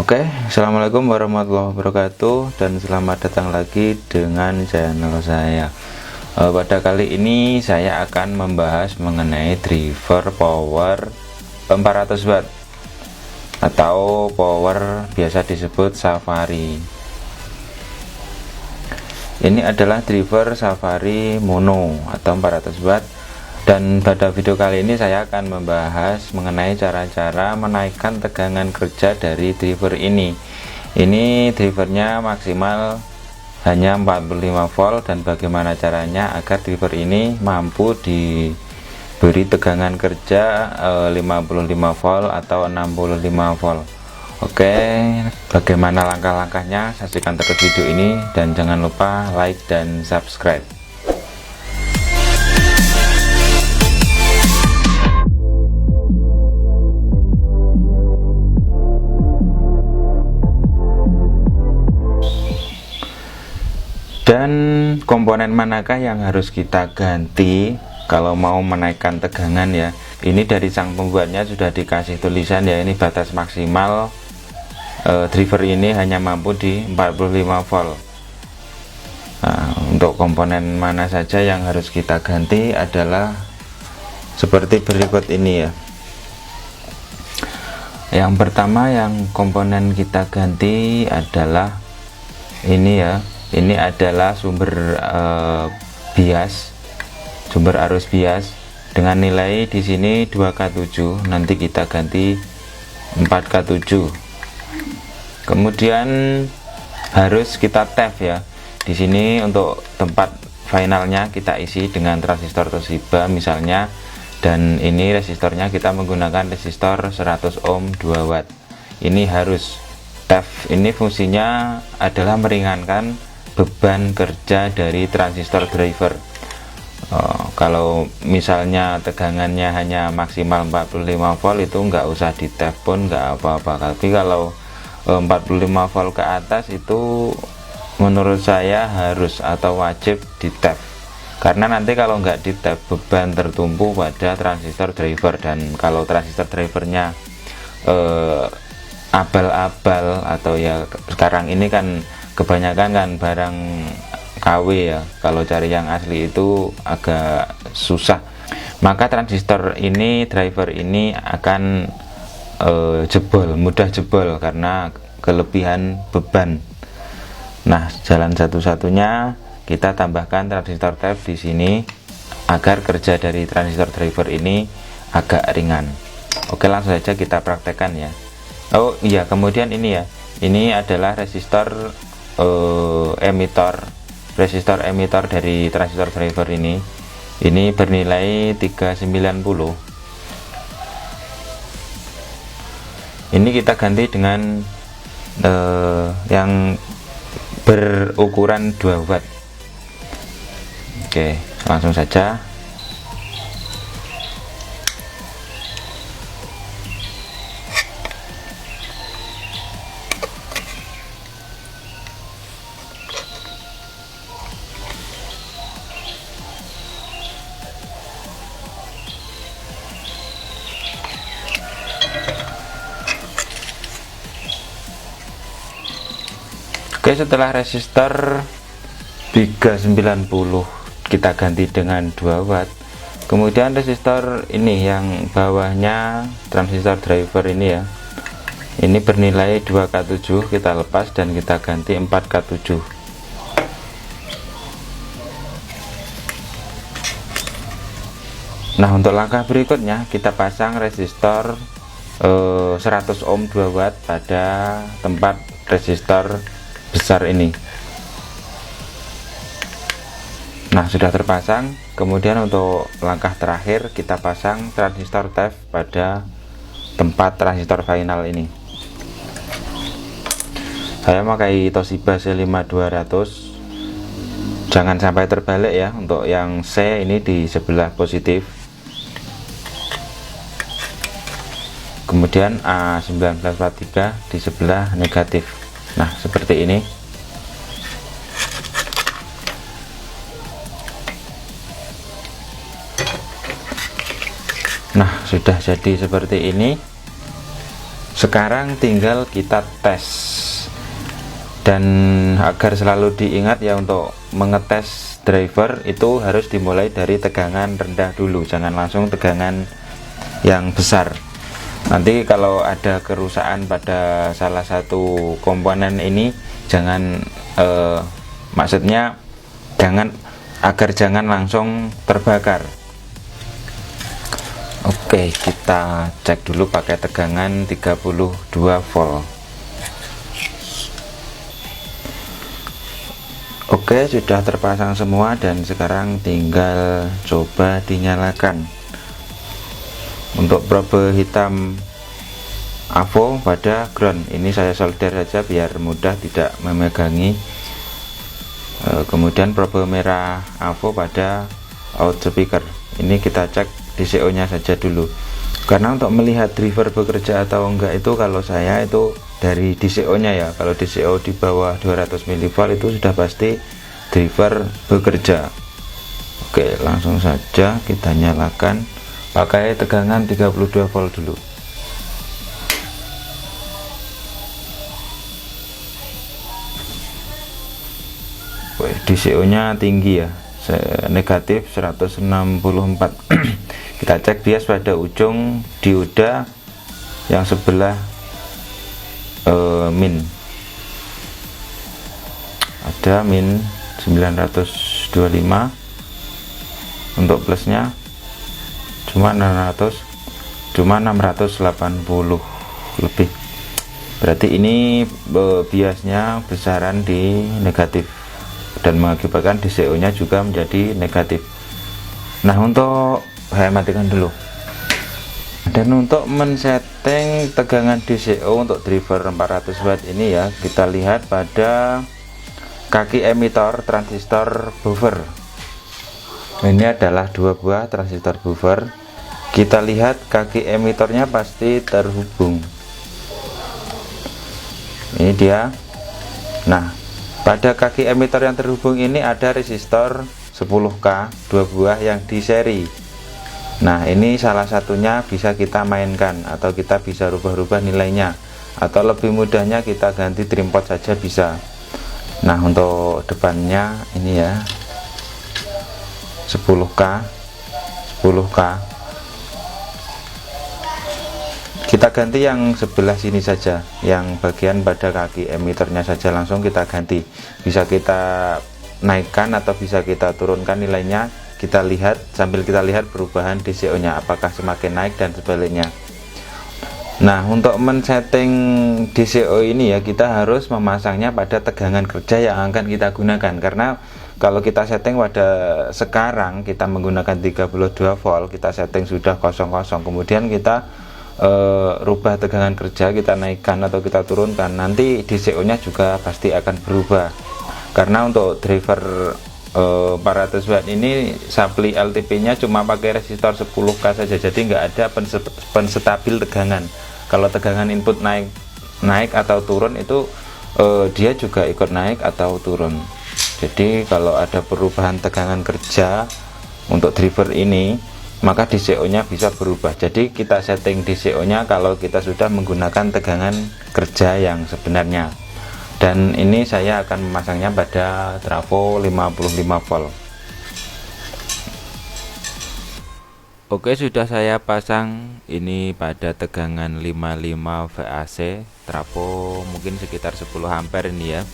Oke, assalamualaikum warahmatullahi wabarakatuh, dan selamat datang lagi dengan channel saya. Pada kali ini saya akan membahas mengenai driver power 400 watt atau power biasa disebut Safari. Ini adalah driver Safari mono atau 400 watt. Dan pada video kali ini saya akan membahas mengenai cara-cara menaikkan tegangan kerja dari driver ini. Ini drivernya maksimal hanya 45 volt, dan bagaimana caranya agar driver ini mampu diberi tegangan kerja 55 volt atau 65 volt. Oke, bagaimana langkah-langkahnya? Saksikan terus video ini dan jangan lupa like dan subscribe. Dan komponen manakah yang harus kita ganti kalau mau menaikkan tegangan ya? Ini dari sang pembuatnya sudah dikasih tulisan ya, ini batas maksimal driver ini hanya mampu di 45 volt. Nah, untuk komponen mana saja yang harus kita ganti adalah seperti berikut ini ya. Yang pertama yang komponen kita ganti adalah ini ya. Ini adalah sumber bias, sumber arus bias dengan nilai di sini 2K7, nanti kita ganti 4K7. Kemudian harus kita tap ya. Di sini untuk tempat finalnya kita isi dengan transistor Toshiba misalnya, dan ini resistornya kita menggunakan resistor 100 ohm 2 watt. Ini harus tap. Ini fungsinya adalah meringankan beban kerja dari transistor driver. Kalau misalnya tegangannya hanya maksimal 45 volt itu nggak usah di tap pun nggak apa-apa, tapi kalau 45 volt ke atas itu menurut saya harus atau wajib di tap, karena nanti kalau nggak di tap beban tertumpu pada transistor driver, dan kalau transistor drivernya abal-abal atau ya sekarang ini kan kebanyakan kan barang KW ya, kalau cari yang asli itu agak susah, maka transistor ini, driver ini akan jebol, mudah jebol karena kelebihan beban. Nah, jalan satu-satunya kita tambahkan transistor tap di sini agar kerja dari transistor driver ini agak ringan. Oke, langsung saja kita praktekkan ya. Oh iya, kemudian ini ya, ini adalah resistor resistor emitor dari transistor driver ini bernilai 390. Ini kita ganti dengan yang berukuran 2 watt. Oke, langsung saja. Oke, setelah resistor 390 kita ganti dengan 2 watt, kemudian resistor ini yang bawahnya transistor driver ini ya, ini bernilai 2K7, kita lepas dan kita ganti 4K7. Nah, untuk langkah berikutnya kita pasang resistor 100 ohm 2 watt pada tempat resistor besar ini. Nah, sudah terpasang. Kemudian untuk langkah terakhir kita pasang transistor tap pada tempat transistor final ini. Saya pakai Toshiba C5200, jangan sampai terbalik ya. Untuk yang C ini di sebelah positif, kemudian A1943 di sebelah negatif. Nah, seperti ini. Nah, sudah jadi seperti ini. Sekarang tinggal kita tes, dan agar selalu diingat ya, untuk mengetes driver itu harus dimulai dari tegangan rendah dulu, jangan langsung tegangan yang besar. Nanti kalau ada kerusakan pada salah satu komponen ini, jangan maksudnya agar jangan langsung terbakar. Oke, kita cek dulu pakai tegangan 32 volt. Oke, sudah terpasang semua dan sekarang tinggal coba dinyalakan. Untuk probe hitam AVO pada ground ini saya solder saja biar mudah tidak memegangi. Kemudian probe merah AVO pada out speaker. Ini kita cek DCO nya saja dulu, karena untuk melihat driver bekerja atau enggak itu kalau saya itu dari DCO nya ya. Kalau DCO di bawah 200 mV itu sudah pasti driver bekerja. Oke, langsung saja kita nyalakan pakai tegangan 32 volt dulu. DCO nya tinggi ya, negatif 164. Kita cek bias pada ujung dioda yang sebelah min, ada min 925. Untuk plusnya cuma 680 lebih, berarti ini biasnya besaran di negatif dan mengakibatkan DCO nya juga menjadi negatif. Nah, untuk saya matikan dulu. Dan untuk men-setting tegangan DCO untuk driver 400 watt ini ya, kita lihat pada kaki emitor transistor buffer. Ini adalah 2 buah transistor buffer. Kita lihat kaki emitornya pasti terhubung. Ini dia. Nah, pada kaki emitor yang terhubung ini ada resistor 10K 2 buah yang di seri. Nah, ini salah satunya bisa kita mainkan atau kita bisa rubah-rubah nilainya, atau lebih mudahnya kita ganti trim pot saja bisa. Nah, untuk depannya ini ya 10K kita ganti yang sebelah sini saja, yang bagian pada kaki emitornya saja langsung kita ganti. Bisa kita naikkan atau bisa kita turunkan nilainya. Kita lihat sambil kita lihat perubahan DCO nya apakah semakin naik dan sebaliknya. Nah, untuk men-setting DCO ini ya, kita harus memasangnya pada tegangan kerja yang akan kita gunakan, karena kalau kita setting pada sekarang kita menggunakan 32 volt, kita setting sudah 00, kemudian kita rubah tegangan kerja, kita naikkan atau kita turunkan, nanti DCO nya juga pasti akan berubah. Karena untuk driver 400 watt ini supply LTP nya cuma pakai resistor 10K saja, jadi nggak ada penstabil tegangan. Kalau tegangan input naik atau turun itu dia juga ikut naik atau turun. Jadi kalau ada perubahan tegangan kerja untuk driver ini, maka DCO nya bisa berubah. Jadi kita setting DCO nya kalau kita sudah menggunakan tegangan kerja yang sebenarnya. Dan ini saya akan memasangnya pada trafo 55 volt. Oke, sudah saya pasang ini pada tegangan 55 VAC trafo, mungkin sekitar 10 ampere ini ya.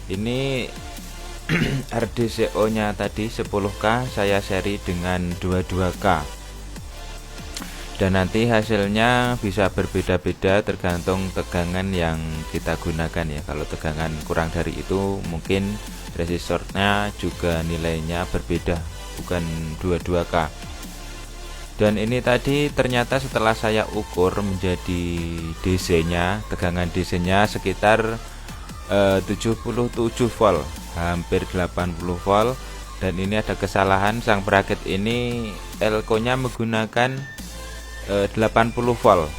Ini RDCO nya tadi 10K, saya seri dengan 22K. Dan nanti hasilnya bisa berbeda-beda tergantung tegangan yang kita gunakan ya. Kalau tegangan kurang dari itu mungkin resistornya juga nilainya berbeda, bukan 22K. Dan ini tadi ternyata setelah saya ukur menjadi DC nya, tegangan DC nya sekitar 77 volt, hampir 80 volt. Dan ini ada kesalahan, sang perakit ini elko nya menggunakan 80 volt.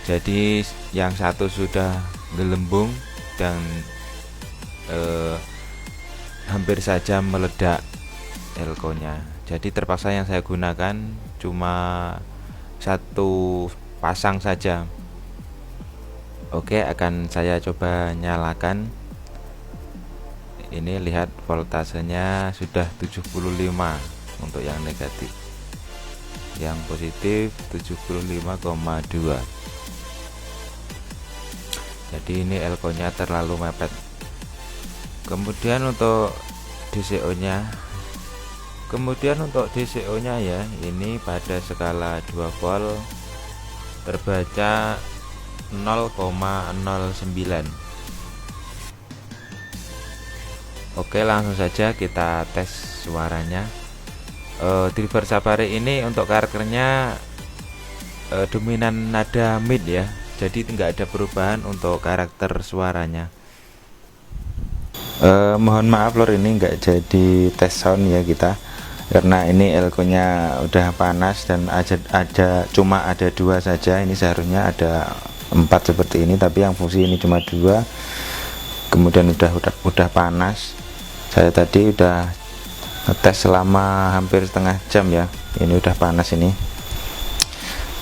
Jadi yang satu sudah gelembung dan hampir saja meledak elko nya. Jadi terpaksa yang saya gunakan cuma satu pasang saja. Oke, akan saya coba nyalakan. Ini lihat voltasenya sudah 75 untuk yang negatif, yang positif 75,2. Jadi ini elko nya terlalu mepet. Kemudian untuk DCO nya ya, ini pada skala 2 volt terbaca 0,09. Oke, langsung saja kita tes suaranya. Driver Safari ini untuk karakternya dominan nada mid ya, jadi tidak ada perubahan untuk karakter suaranya. Mohon maaf lor, ini nggak jadi tes sound ya kita, karena ini elko nya udah panas dan cuma ada 2 saja. Ini seharusnya ada 4 seperti ini, tapi yang fungsi ini cuma 2. Kemudian udah panas. Saya tadi udah ngetes selama hampir setengah jam ya, ini udah panas ini.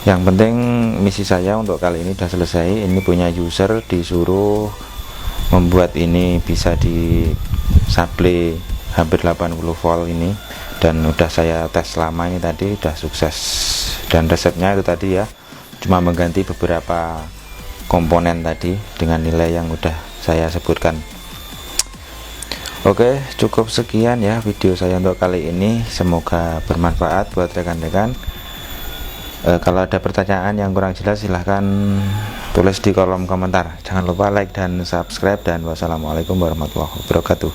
Yang penting misi saya untuk kali ini udah selesai. Ini punya user disuruh membuat ini bisa di supply hampir 80 volt ini, dan udah saya tes selama ini tadi, udah sukses. Dan resepnya itu tadi ya, cuma mengganti beberapa komponen tadi dengan nilai yang udah saya sebutkan. Oke, cukup sekian ya video saya untuk kali ini, semoga bermanfaat buat rekan-rekan. Kalau ada pertanyaan yang kurang jelas silahkan tulis di kolom komentar. Jangan lupa like dan subscribe, dan wassalamualaikum warahmatullahi wabarakatuh.